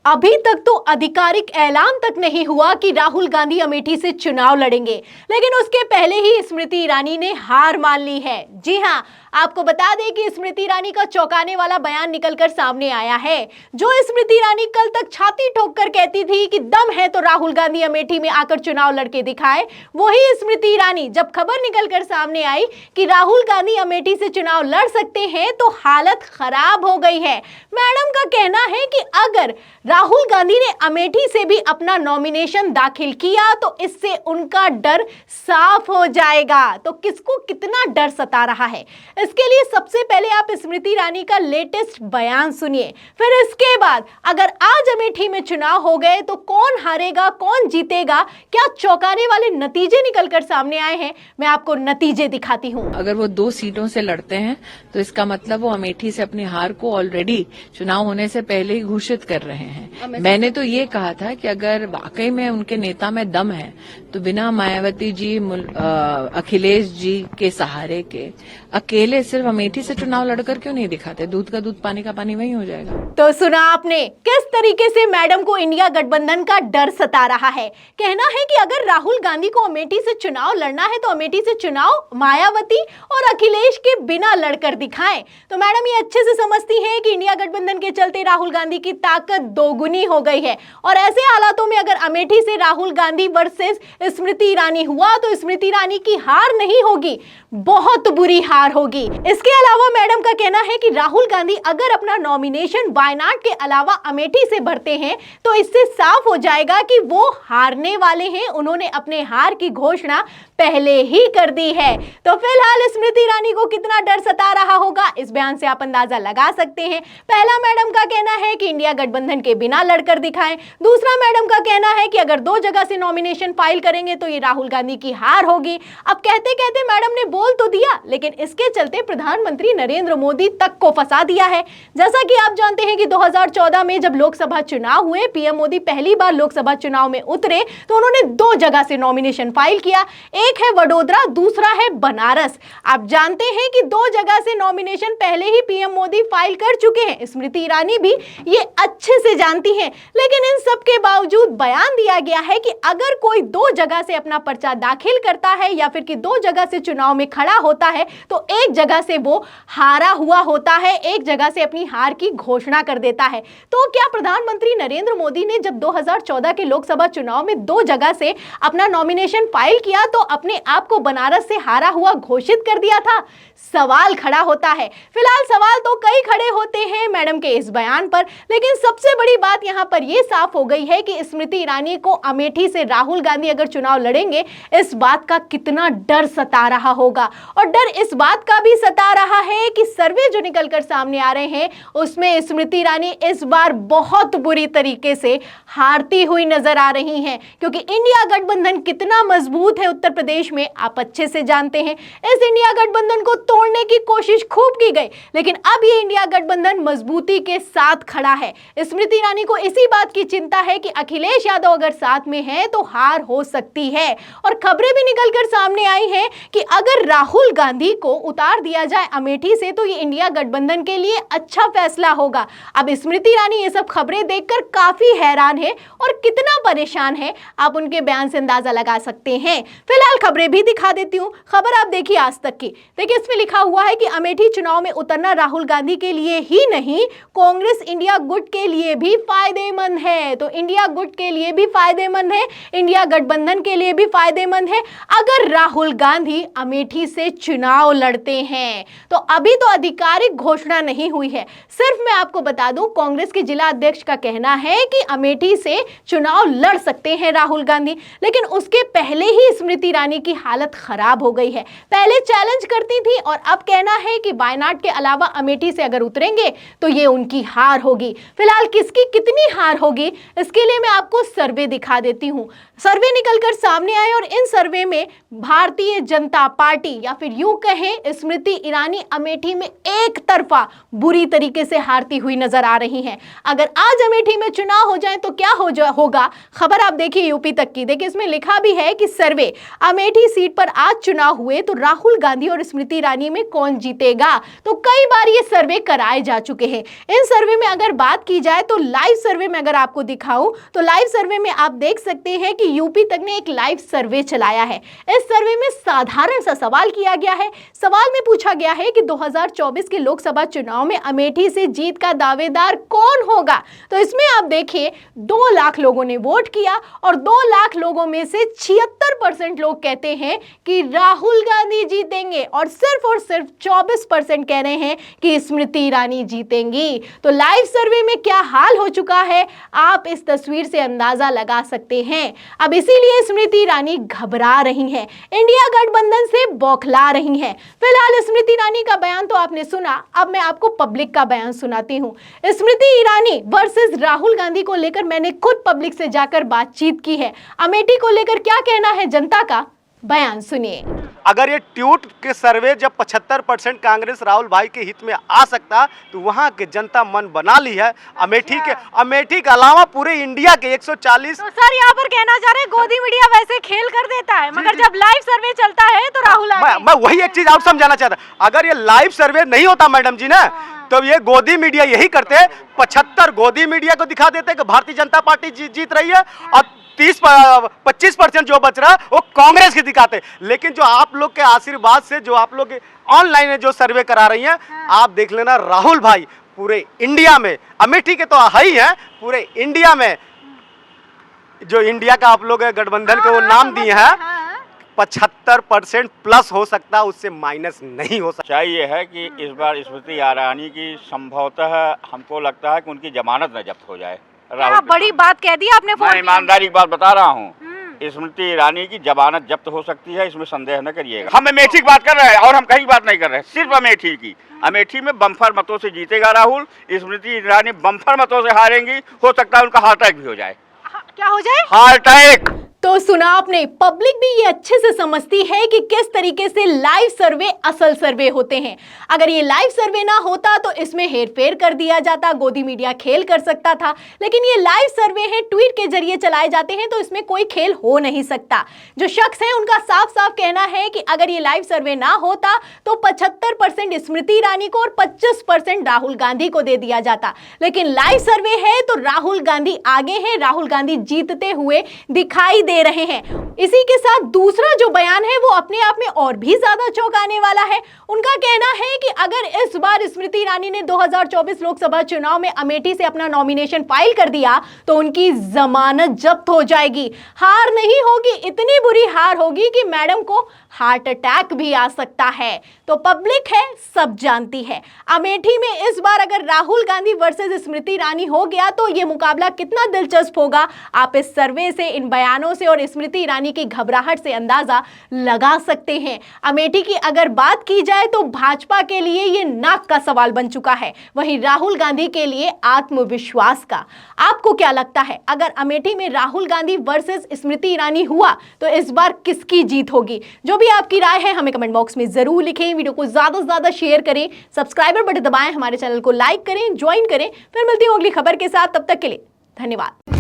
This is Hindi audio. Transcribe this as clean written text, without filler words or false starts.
अभी तक तो आधिकारिक ऐलान तक नहीं हुआ कि राहुल गांधी अमेठी से चुनाव लड़ेंगे, लेकिन उसके पहले ही स्मृति ईरानी ने हार मान ली है। जी हां, आपको बता दें कि स्मृति ईरानी का चौंकाने वाला बयान निकलकर सामने आया है। जो स्मृति ईरानी कल तक छाती ठोककर कहती थी कि दम है तो राहुल गांधी अमेठी में आकर चुनाव लड़के दिखाए, वही स्मृति ईरानी जब खबर निकलकर सामने आई कि राहुल गांधी अमेठी से चुनाव लड़ सकते हैं तो हालत खराब हो गई है। मैडम का कहना है कि अगर राहुल गांधी ने अमेठी से भी अपना नॉमिनेशन दाखिल किया तो इससे उनका डर साफ हो जाएगा। तो किसको कितना डर सता रहा है, इसके लिए सबसे पहले आप स्मृति ईरानी का लेटेस्ट बयान सुनिए। फिर इसके बाद अगर आज अमेठी में चुनाव हो गए तो कौन हारेगा कौन जीतेगा, क्या चौंकाने वाले नतीजे निकलकर सामने आए हैं, मैं आपको नतीजे दिखाती हूं। अगर वो 2 सीटों से लड़ते हैं तो इसका मतलब वो अमेठी से अपनी हार को ऑलरेडी चुनाव होने से पहले ही घोषित कर रहे हैं। मैंने तो ये कहा था कि अगर वाकई में उनके नेता में दम है तो बिना मायावती जी अखिलेश जी के सहारे के अकेले सिर्फ अमेठी से चुनाव लड़कर क्यों नहीं दिखाते। दूध का दूध पानी का पानी वही हो जाएगा। तो सुना आपने किस तरीके से मैडम को इंडिया गठबंधन का डर सता रहा है। कहना है कि अगर राहुल गांधी को अमेठी से चुनाव लड़ना है तो अमेठी से चुनाव मायावती और अखिलेश के बिना लड़कर दिखाएं। तो मैडम ये अच्छे से समझती हैं कि इंडिया गठबंधन के चलते राहुल गांधी की ताकत दोगुनी हो गई है और ऐसे हालातों में अगर अमेठी से राहुल गांधी वर्सेस स्मृति ईरानी हुआ तो स्मृति ईरानी की हार नहीं होगी, बहुत बुरी हार होगी। इसके अलावा मैडम का कहना है कि राहुल गांधी अगर अपना नॉमिनेशन वायनाड के अलावा अमेठी से भरते हैं तो इससे साफ हो जाएगा कि वो हारने वाले हैं। उन्होंने अपने हार की घोषणा पहले ही कर दी है। तो फिलहाल स्मृति ईरानी को कितना डर सता रहा होगा, इस बयान से आप अंदाजा लगा सकते हैं। पहला, मैडम का कहना है कि इंडिया गठबंधन के बिना लड़कर दिखाएं। दूसरा, मैडम का कहना है कि अगर 2 जगह से नॉमिनेशन फाइल करेंगे तो ये राहुल गांधी की हार होगी। अब कहते कहते मैडम ने बोल तो दिया, लेकिन इसके चलते प्रधानमंत्री नरेंद्र मोदी तक को फंसा दिया है। जैसा कि आप जानते हैं कि 2014 में जब लोकसभा चुनाव हुए, पीएम मोदी पहली बार लोकसभा चुनाव में उतरे तो उन्होंने 2 जगह से नॉमिनेशन फाइल किया, एक है वडोदरा, दूसरा है बनारस। आप जानते हैं कि 2 जगह से नॉमिनेशन पहले ही पीएम मोदी फाइल कर चुके हैं। स्मृति ईरानी भी ये अच्छे से जानती हैं, लेकिन इन सब के बावजूद बयान दिया गया है कि अगर कोई 2 जगह से अपना पर्चा दाखिल करता है या फिर कि 2 जगह से चुनाव में खड़ा होता है तो एक जगह से वो हारा हुआ होता है, एक जगह से अपनी हार की घोषणा कर देता है। तो क्या प्रधानमंत्री नरेंद्र मोदी ने जब 2014 के लोकसभा चुनाव में 2 जगह से अपना नॉमिनेशन फाइल किया तो अपने आप को बनारस से हारा हुआ घोषित कर दिया था? सवाल खड़ा होता है। फिलहाल सवाल तो कई खड़े होते हैं मैडम के इस बयान पर, लेकिन सबसे बड़ी बात यहां पर यह साफ हो गई है कि स्मृति ईरानी को अमेठी से राहुल गांधी अगर चुनाव लड़ेंगे, इस बात का कितना डर सता रहा होगा। और डर इस बात का भी सता रहा है कि सर्वे जो निकलकर सामने आ रहे हैं उसमें स्मृति ईरानी इस बार बहुत बुरी तरीके से हारती हुई नजर आ रही हैं, क्योंकि इंडिया गठबंधन कितना मजबूत है उत्तर प्रदेश में आप अच्छे से जानते हैं। इस इंडिया गठबंधन को तोड़ने की कोशिश खूब की गई, लेकिन अब ये इंडिया गठबंधन मजबूती के साथ खड़ा है। स्मृति ईरानी को इसी बात की चिंता है कि अखिलेश यादव अगर साथ में है तो हार हो सकती है। और खबरें भी निकलकर सामने आई हैं कि अगर राहुल गांधी को उतार दिया जाए अमेठी से तो ये इंडिया गठबंधन के लिए अच्छा फैसला होगा। अब स्मृति ईरानी ये सब खबरें देखकर काफी हैरान है और कितना परेशान है, आप उनके बयान से अंदाजा लगा सकते हैं। फिलहाल खबरें भी दिखा देती हूं। खबर आप देखिए आज तक की। देखिए इसमें लिखा हुआ है कि अमेठी चुनाव में उतरना राहुल गांधी के लिए ही नहीं, कांग्रेस इंडिया गुट के लिए भी फायदेमंद है। तो इंडिया गुट के लिए भी फायदेमंद है, इंडिया गठबंधन के लिए भी फायदेमंद है अगर राहुल गांधी अमेठी से चुनाव लड़ते हैं। तो अभी तो आधिकारिक घोषणा नहीं हुई है, सिर्फ मैं आपको बता दूं कांग्रेस के जिला अध्यक्ष का कहना है कि अमेठी से चुनाव लड़ सकते हैं राहुल गांधी, लेकिन उसके पहले ही स्मृति ईरानी की हालत खराब हो गई है। पहले चैलेंज करती थी और अब कहना है कि वायनाड के अलावा अमेठी से अगर उतरेंगे तो ये उनकी हार होगी। फिलहाल किसकी कितनी हार होगी इसके लिए मैं आपको सर्वे दिखा देती हूं। सर्वे निकलकर सामने आए और इन सर्वे में भारतीय जनता पार्टी या फिर यूं कहें स्मृति ईरानी अमेठी में एक तरफा बुरी तरीके से हारती हुई नजर आ रही हैं। अगर आज अमेठी में चुनाव हो जाए तो क्या होगा, खबर आप देखिए यूपी तक की। देखिए इसमें लिखा भी है कि सर्वे अमेठी सीट पर आज चुनाव हुए तो राहुल गांधी और स्मृति ईरानी में कौन जीतेगा। तो कई बार ये सर्वे कराए जा चुके हैं, इन सर्वे में अगर बात की जाए तो लाइव सर्वे में अगर आपको दिखाऊं तो लाइव सर्वे में आप देख सकते हैं कि यूपी तक ने एक लाइव सर्वे चलाया है। इस सर्वे में साधारण सा सवाल किया गया है। सवाल में पूछा गया है कि 2024 के लोकसभा चुनाव में अमेठी से जीत का दावेदार कौन होगा। तो इसमें आप देखिए 2 लाख लोगों ने वोट किया और 2 लाख लोगों में से 76% लोग कहते हैं कि राहुल गांधी जीतेंगे और सिर्फ 24% कह रहे हैं कि स्मृति ईरानी जीतेंगी। तो लाइव सर्वे में क्या हाल हो चुका है आप इस तस्वीर से अंदाजा लगा सकते हैं। अब इसीलिए स्मृति ईरानी घबरा रही हैं, इंडिया गठबंधन से बौखला रही हैं। फिलहाल स्मृति ईरानी का बयान तो आपने सुना, अब मैं आपको पब्लिक का बयान सुनाती हूं। स्मृति ईरानी वर्सेस राहुल गांधी को लेकर मैंने खुद पब्लिक से जाकर बातचीत की है। अमेठी को लेकर क्या कहना है जनता का, बयान सुनिए। अगर ये ट्यूट के सर्वे जब 75% कांग्रेस राहुल भाई के हित में आ सकता तो वहाँ के जनता मन बना ली है। अमेठी के अलावा पूरे इंडिया के 140। तो सर यहाँ पर कहना चाह रहे हैं गोदी मीडिया वैसे खेल कर देता है, मगर जब लाइव सर्वे चलता है तो राहुल मैं वही एक चीज और समझाना चाहता। अगर ये लाइव सर्वे नहीं होता मैडम जी ना, तो ये गोदी मीडिया यही करते, 75 गोदी मीडिया को दिखा देते कि भारतीय जनता पार्टी जीत रही है और 25% जो बच रहा है वो कांग्रेस की दिखाते। लेकिन जो आप लोग के आशीर्वाद से, जो आप लोग ऑनलाइन जो सर्वे करा रही हैं, आप देख लेना राहुल भाई पूरे इंडिया में, अमेठी के तो है ही है, पूरे इंडिया में जो इंडिया का आप लोग गठबंधन के वो नाम दिए हैं, 75% प्लस हो सकता है, उससे माइनस नहीं हो सकता। ये है कि इस बार स्मृति ईरानी की संभवतः हमको लगता है कि उनकी जमानत न जब्त हो जाए। बड़ी बात कह दी आपने। मैं ईमानदारी की बात बता रहा हूँ, स्मृति ईरानी की जमानत जब्त हो सकती है, इसमें संदेह न करिएगा। हम अमेठी की बात कर रहे हैं और हम कहीं बात नहीं कर रहे हैं, सिर्फ अमेठी की। अमेठी में बम्फर मतों से जीतेगा राहुल, स्मृति ईरानी बम्फर मतों से हारेंगी। हो सकता है उनका हार्ट अटैक भी हो जाए। क्या हो जाए? Heart attack. तो सुना आपने, पब्लिक भी ये अच्छे से समझती है कि किस तरीके से लाइव सर्वे असल सर्वे होते हैं। अगर ये लाइव सर्वे ना होता तो इसमें हेरफेर कर दिया जाता, गोदी मीडिया खेल कर सकता था। लेकिन ये लाइव सर्वे है, ट्वीट के जरिए चलाए जाते हैं, तो इसमें कोई खेल हो नहीं सकता। जो शख्स है उनका साफ साफ कहना है कि अगर ये लाइव सर्वे ना होता तो 75% स्मृति ईरानी को और 25% राहुल गांधी को दे दिया जाता। लेकिन लाइव सर्वे है तो राहुल गांधी आगे हैं, राहुल गांधी जीतते हुए दिखाई दे रहे हैं। इसी के साथ दूसरा जो बयान है वो अपने आप में और भी ज्यादा चौंकाने वाला है। उनका कहना है कि अगर इस बार स्मृति ईरानी ने 2024 लोकसभा चुनाव में अमेठी से अपना नॉमिनेशन फाइल कर दिया तो उनकी जमानत जब्त हो जाएगी। हार नहीं होगी, इतनी बुरी हार होगी कि मैडम को हार्ट अटैक भी आ सकता है। तो पब्लिक है, सब जानती है। अमेठी में इस बार अगर राहुल गांधी वर्सेस स्मृति ईरानी हो गया तो यह मुकाबला कितना दिलचस्प होगा, आप इस सर्वे से, इन बयानों से और स्मृति ईरानी की घबराहट से अंदाजा लगा सकते हैं। अमेठी की अगर बात की जाए तो भाजपा के लिए यह नाक का सवाल बन चुका है, वहीं राहुल गांधी के लिए आत्मविश्वास का। आपको क्या लगता है, अगर अमेठी में राहुल गांधी वर्सेस स्मृति ईरानी हुआ तो इस बार किसकी जीत होगी? जो भी आपकी राय है हमें कमेंट बॉक्स में जरूर लिखें। वीडियो को ज्यादा से ज्यादा शेयर करें, सब्सक्राइबर बटन दबाएं, हमारे चैनल को लाइक करें, ज्वाइन करें। फिर मिलती हूं अगली खबर के साथ, तब तक के लिए धन्यवाद।